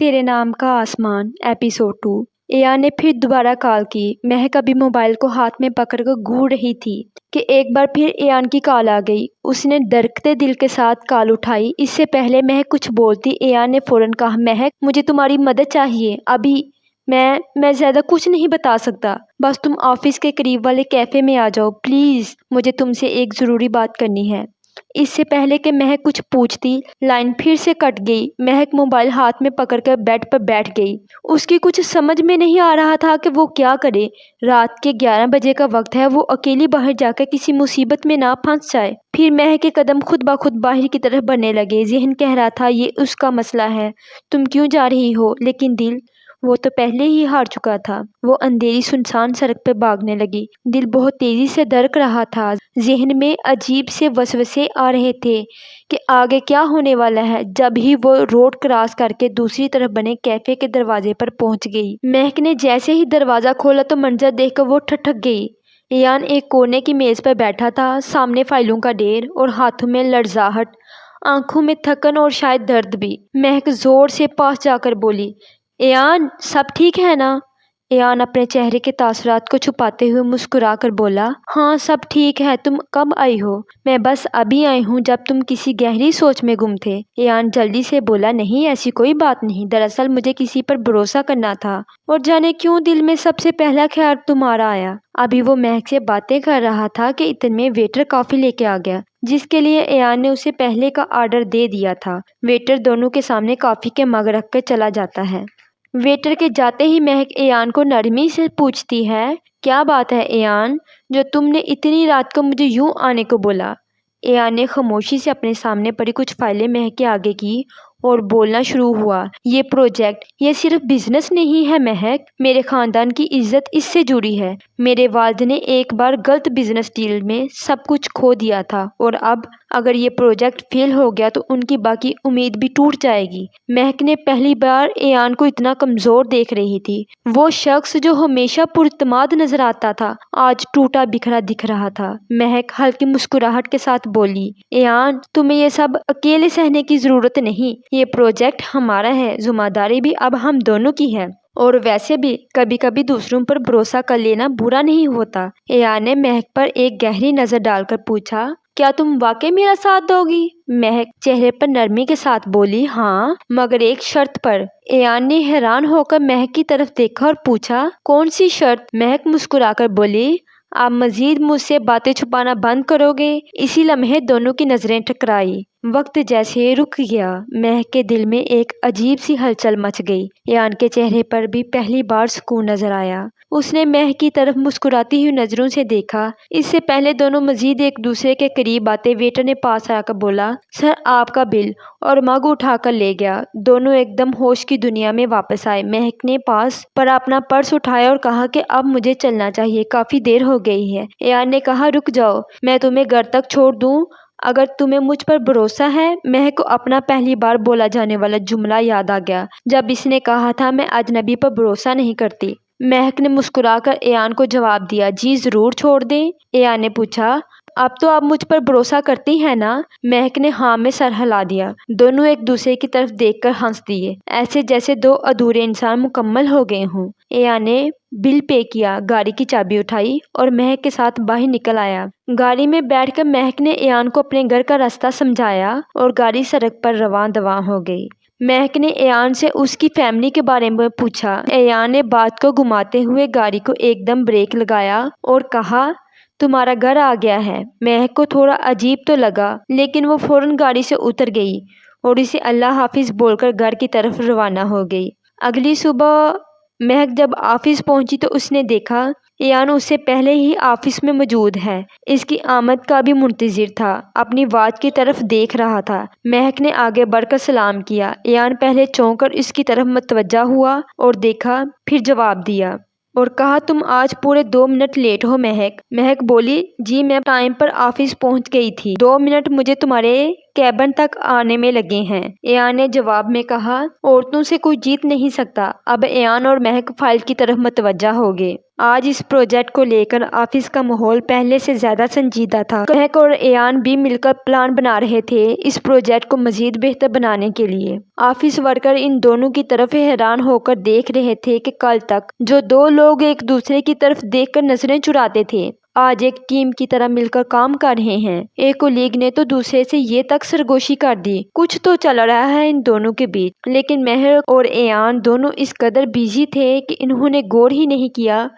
तेरे नाम का आसमान एपिसोड 2। एयान ने फिर दोबारा कॉल की। महक अभी मोबाइल को हाथ में पकड़कर घूर रही थी कि एक बार फिर एयान की कॉल आ गई। उसने धड़कते दिल के साथ कॉल उठाई। इससे पहले महक कुछ बोलती एयान ने फौरन कहा, महक मुझे तुम्हारी मदद चाहिए अभी। मैं ज़्यादा कुछ नहीं बता सकता, बस तुम ऑफिस के करीब वाले कैफ़े में आ जाओ प्लीज़, मुझे तुमसे एक ज़रूरी बात करनी है। इससे पहले कि महक कुछ पूछती, लाइन फिर से कट गई। महक मोबाइल हाथ में पकड़कर बेड पर बैठ गई। उसकी कुछ समझ में नहीं आ रहा था कि वो क्या करे। रात के 11 बजे का वक्त है, वो अकेली बाहर जाकर किसी मुसीबत में ना फंस जाए। फिर महक के कदम खुद ब खुद बाहर की तरफ बढ़ने लगे। ज़हन कह रहा था ये उसका मसला है, तुम क्यों जा रही हो, लेकिन दिल वो तो पहले ही हार चुका था। वो अंधेरी सुनसान सड़क पर भागने लगी। दिल बहुत तेजी से धड़क रहा था। ज़हन में अजीब से वसवसे आ रहे थे कि आगे क्या होने वाला है। जब ही वो रोड क्रॉस करके दूसरी तरफ बने कैफे के दरवाजे पर पहुंच गई। महक ने जैसे ही दरवाजा खोला तो मंजर देखकर वो ठठक गई। एयान एक कोने की मेज पर बैठा था, सामने फाइलों का ढेर और हाथों में लड़जाहट, आंखों में थकन और शायद दर्द भी। महक जोर से पास जाकर बोली, एयान सब ठीक है ना? एयान अपने चेहरे के तासुरात को छुपाते हुए मुस्कुरा कर बोला, हाँ सब ठीक है, तुम कब आई हो? मैं बस अभी आई हूँ जब तुम किसी गहरी सोच में गुम थे। एयान जल्दी से बोला, नहीं ऐसी कोई बात नहीं, दरअसल मुझे किसी पर भरोसा करना था और जाने क्यों दिल में सबसे पहला ख्याल तुम्हारा आया। अभी वो महक से बातें कर रहा था कि इतने में वेटर कॉफी लेके आ गया, जिसके लिए एयान ने उसे पहले का ऑर्डर दे दिया था। वेटर दोनों के सामने कॉफी के मग रख कर चला जाता है। वेटर के जाते ही महक एयान को नरमी से पूछती है, क्या बात है एयान, जो तुमने इतनी रात को मुझे यूं आने को बोला? एयान ने खामोशी से अपने सामने पड़ी कुछ फाइलें महक के आगे की और बोलना शुरू हुआ, ये प्रोजेक्ट ये सिर्फ बिजनेस नहीं है महक, मेरे खानदान की इज्जत इससे जुड़ी है। मेरे वालिद ने एक बार गलत बिजनेस डील में सब कुछ खो दिया था और अब अगर ये प्रोजेक्ट फेल हो गया तो उनकी बाकी उम्मीद भी टूट जाएगी। महक ने पहली बार एयान को इतना कमजोर देख रही थी। वो शख्स जो हमेशा पुरतमाद नजर आता था आज टूटा बिखरा दिख रहा था। महक हल्की मुस्कुराहट के साथ बोली, एयान तुम्हें ये सब अकेले सहने की जरूरत नहीं, ये प्रोजेक्ट हमारा है, जिम्मेदारी भी अब हम दोनों की है। और वैसे भी कभी कभी दूसरों पर भरोसा कर लेना बुरा नहीं होता। एयान ने महक पर एक गहरी नजर डालकर पूछा, क्या तुम वाकई मेरा साथ दोगी? महक चेहरे पर नरमी के साथ बोली, हाँ मगर एक शर्त पर। एयान ने हैरान होकर महक की तरफ देखा और पूछा, कौन सी शर्त? महक मुस्कुराकर बोली, आप मजीद मुझसे बातें छुपाना बंद करोगे? इसी लम्हे दोनों की नजरें टकराई। वक्त जैसे रुक गया। महक के दिल में एक अजीब सी हलचल मच गई। एयान के चेहरे पर भी पहली बार सुकून नजर आया। उसने महक की तरफ मुस्कुराती हुई नजरों से देखा। इससे पहले दोनों मजीद एक दूसरे के करीब आते वेटर ने पास आकर बोला, सर आपका बिल, और मग उठाकर ले गया। दोनों एकदम होश की दुनिया में वापस आए। महक ने पास पर अपना पर्स उठाया और कहा कि अब मुझे चलना चाहिए, काफी देर हो गई है। एयान ने कहा, रुक जाओ, मैं तुम्हें घर तक छोड़ दूं अगर तुम्हें मुझ पर भरोसा है। महक को अपना पहली बार बोला जाने वाला जुमला याद आ गया जब इसने कहा था, मैं अजनबी पर भरोसा नहीं करती। महक ने मुस्कुराकर एयान को जवाब दिया, जी जरूर छोड़ दें। एयान ने पूछा, अब तो आप मुझ पर भरोसा करती हैं ना? महक ने हाँ में सर हिला दिया। दोनों एक दूसरे की तरफ देखकर हंस दिए, ऐसे जैसे दो अधूरे इंसान मुकम्मल हो गए हों। एयान ने बिल पे किया, गाड़ी की चाबी उठाई और महक के साथ बाहर निकल आया। गाड़ी में बैठकर महक ने एयान को अपने घर का रास्ता समझाया और गाड़ी सड़क पर रवां दवां हो गई। महक ने एयान से उसकी फैमिली के बारे में पूछा। एयान ने बात को घुमाते हुए गाड़ी को एकदम ब्रेक लगाया और कहा, तुम्हारा घर आ गया है। महक को थोड़ा अजीब तो लगा, लेकिन वो फौरन गाड़ी से उतर गई और इसे अल्लाह हाफिज बोलकर घर की तरफ रवाना हो गई। अगली सुबह महक जब ऑफिस पहुंची तो उसने देखा एयान उससे पहले ही ऑफिस में मौजूद है। इसकी आमद का भी मुंतजिर था, अपनी वॉच की तरफ देख रहा था। महक ने आगे बढ़कर सलाम किया। एयान पहले चौंक कर इसकी तरफ मुतवज्जा हुआ और देखा, फिर जवाब दिया और कहा, तुम आज पूरे 2 मिनट लेट हो महक। महक बोली, जी मैं टाइम पर ऑफिस पहुंच गई थी। 2 मिनट मुझे तुम्हारे कैबिन तक आने में लगे हैं। एयान ने जवाब में कहा, औरतों से कोई जीत नहीं सकता। अब एयान और महक फाइल की तरफ मुतवज्जा हो गए। आज इस प्रोजेक्ट को लेकर ऑफिस का माहौल पहले से ज्यादा संजीदा था। महक और एयान भी मिलकर प्लान बना रहे थे इस प्रोजेक्ट को मजीद बेहतर बनाने के लिए। ऑफिस वर्कर इन दोनों की तरफ हैरान होकर देख रहे थे कि कल तक जो दो लोग एक दूसरे की तरफ देखकर नजरें चुराते थे, आज एक टीम की तरह मिलकर काम कर रहे हैं। एक कोलीग ने तो दूसरे से ये तक सरगोशी कर दी, कुछ तो चल रहा है इन दोनों के बीच। लेकिन महक और एयान दोनों इस कदर बिजी थे कि इन्होंने गौर ही नहीं किया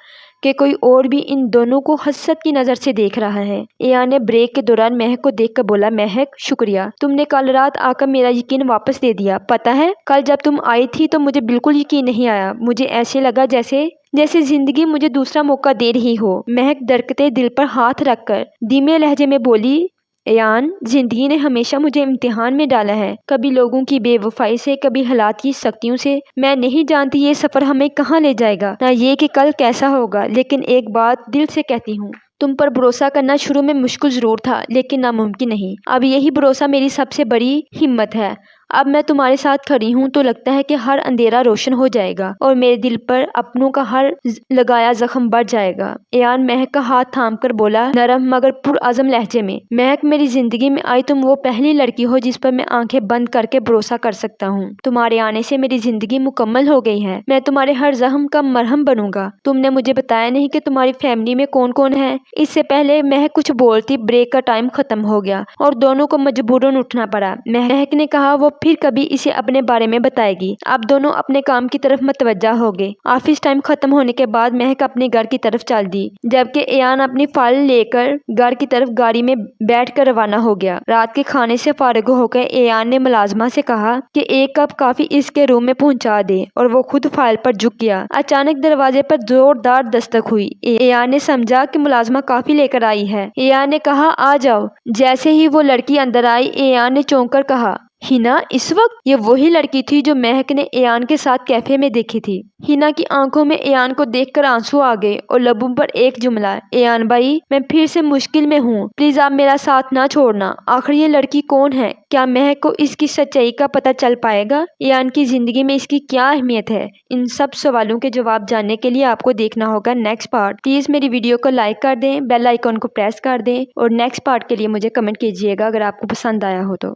कि कोई और भी इन दोनों को हसरत की नजर से देख रहा है। एयान ने ब्रेक के दौरान महक को देखकर बोला, महक शुक्रिया, तुमने कल रात आकर मेरा यकीन वापस दे दिया। पता है, कल जब तुम आई थी तो मुझे बिल्कुल यकीन नहीं आया। मुझे ऐसे लगा जैसे जिंदगी मुझे दूसरा मौका दे रही हो। महक धड़कते दिल पर हाथ रखकर धीमे लहजे में बोली, एयान, जिंदगी ने हमेशा मुझे इम्तिहान में डाला है, कभी लोगों की बेवफाई से, कभी हालात की सख्तियों से। मैं नहीं जानती ये सफर हमें कहाँ ले जाएगा, ना ये कि कल कैसा होगा, लेकिन एक बात दिल से कहती हूँ, तुम पर भरोसा करना शुरू में मुश्किल जरूर था, लेकिन नामुमकिन नहीं। अब यही भरोसा मेरी सबसे बड़ी हिम्मत है। अब मैं तुम्हारे साथ खड़ी हूँ तो लगता है कि हर अंधेरा रोशन हो जाएगा और मेरे दिल पर अपनों का हर लगाया जख्म बढ़ जाएगा। एयान महक का हाथ थामकर बोला, नरम मगर पुरअज़म लहजे में, महक, मेरी जिंदगी में आई तुम वो पहली लड़की हो जिस पर मैं आंखें बंद करके भरोसा कर सकता हूँ। तुम्हारे आने से मेरी जिंदगी मुकम्मल हो गई है। मैं तुम्हारे हर जख्म का मरहम बनूंगा। तुमने मुझे बताया नहीं कि तुम्हारी फैमिली में कौन कौन है। इससे पहले महक कुछ बोलती, ब्रेक का टाइम खत्म हो गया और दोनों को मजबूरन उठना पड़ा। महक ने कहा वो फिर कभी इसे अपने बारे में बताएगी। अब दोनों अपने काम की तरफ मुतवज्जा हो गए। ऑफिस टाइम खत्म होने के बाद महक अपने घर की तरफ चल दी, जबकि एयान अपनी फाइल लेकर घर की तरफ गाड़ी में बैठकर रवाना हो गया। रात के खाने से फारिग होकर एयान ने मुलाजमा से कहा कि एक कप कॉफी इसके रूम में पहुंचा दे, और वो खुद फाइल पर झुक गया। अचानक दरवाजे पर जोरदार दस्तक हुई। एयान ने समझा कि मुलाजमा कॉफी लेकर आई है। एयान ने कहा, आ जाओ। जैसे ही वो लड़की अंदर आई, एयान ने चौंक कर कहा, हिना इस वक्त? ये वही लड़की थी जो महक ने एयान के साथ कैफे में देखी थी। हिना की आंखों में एयान को देखकर आंसू आ गए और लबों पर एक जुमला, एयान भाई, मैं फिर से मुश्किल में हूँ, प्लीज आप मेरा साथ ना छोड़ना। आखिर ये लड़की कौन है? क्या महक को इसकी सच्चाई का पता चल पाएगा? एयान की जिंदगी में इसकी क्या अहमियत है? इन सब सवालों के जवाब जानने के लिए आपको देखना होगा नेक्स्ट पार्ट। प्लीज मेरी वीडियो को लाइक कर दें, बेल आइकन को प्रेस कर दें और नेक्स्ट पार्ट के लिए मुझे कमेंट कीजिएगा अगर आपको पसंद आया हो तो।